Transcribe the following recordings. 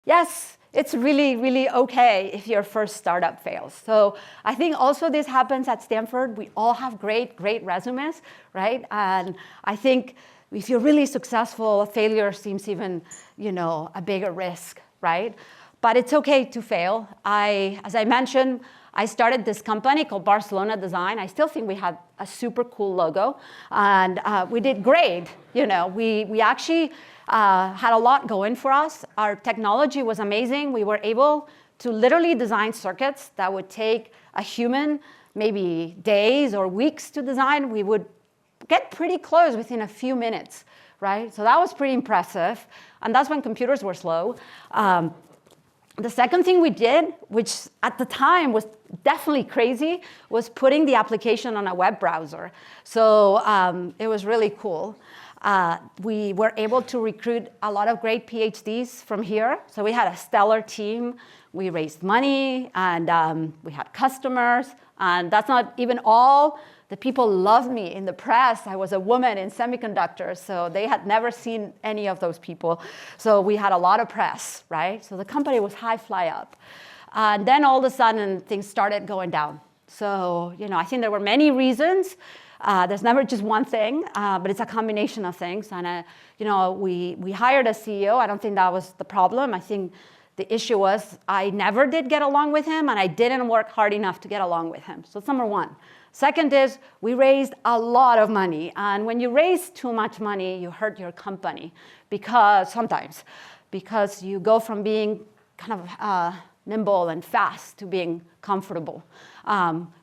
Yes, it's really, really okay if your first startup fails. So I think also this happens at Stanford. We all have great, great resumes, right? And I think if you're really successful, failure seems even, a bigger risk, right? But it's okay to fail. As I mentioned, I started this company called Barcelona Design. I still think we had a super cool logo, and we did great. We actually had a lot going for us. Our technology was amazing. We were able to literally design circuits that would take a human maybe days or weeks to design. We would get pretty close within a few minutes, right? So that was pretty impressive, and that's when computers were slow. The second thing we did, which at the time was definitely crazy, was putting the application on a web browser. So it was really cool. We were able to recruit a lot of great PhDs from here. So we had a stellar team. We raised money, and we had customers. And that's not even all. The people loved me in the press. I was a woman in semiconductors, so they had never seen any of those people. So we had a lot of press, right? So the company was high fly up. And then all of a sudden, things started going down. So, I think there were many reasons. There's never just one thing, but it's a combination of things. And, we hired a CEO. I don't think that was the problem. I think the issue was I never did get along with him, and I didn't work hard enough to get along with him. So that's number one. Second is we raised a lot of money. And when you raise too much money, you hurt your company because you go from being kind of nimble and fast to being comfortable.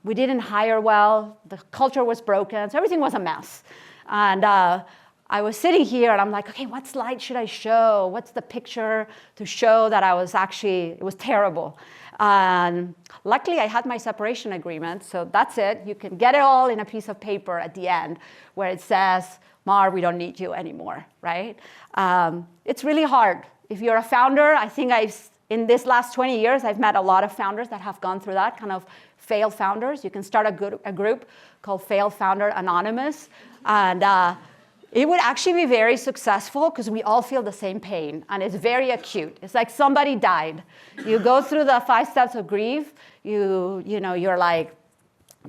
We didn't hire well. The culture was broken. So everything was a mess. And I was sitting here and I'm like, okay, what slide should I show? What's the picture to show that it was terrible? And luckily, I had my separation agreement, so that's it. You can get it all in a piece of paper at the end where it says, Mar, we don't need you anymore, right? It's really hard. If you're a founder, I think in this last 20 years, I've met a lot of founders that have gone through that, kind of failed founders. You can start a group called Failed Founder Anonymous, and it would actually be very successful because we all feel the same pain, and it's very acute. It's like somebody died. You go through the 5 steps of grief. You're like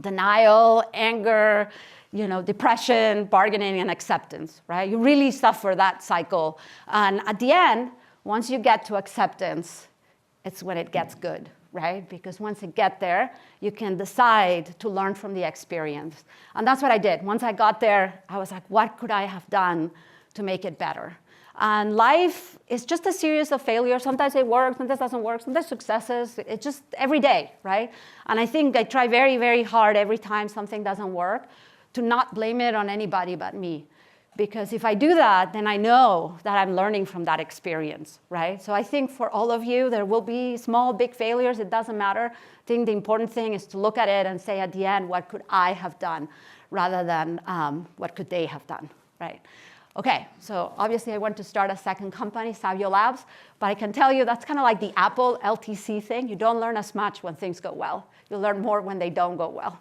denial, anger, depression, bargaining, and acceptance, right? You really suffer that cycle. And at the end, once you get to acceptance, it's when it gets good, right? Because once you get there, you can decide to learn from the experience. And that's what I did. Once I got there, I was like, what could I have done to make it better? And life is just a series of failures. Sometimes it works, sometimes it doesn't work, sometimes successes. It's just every day, right? And I think I try very, very hard every time something doesn't work to not blame it on anybody but me. Because if I do that, then I know that I'm learning from that experience, right? So I think for all of you, there will be small, big failures. It doesn't matter. I think the important thing is to look at it and say at the end, what could I have done, rather than what could they have done, right? Okay, so obviously I want to start a second company, Sabio Labs, but I can tell you that's kind of like the Apple LTC thing. You don't learn as much when things go well. You learn more when they don't go well.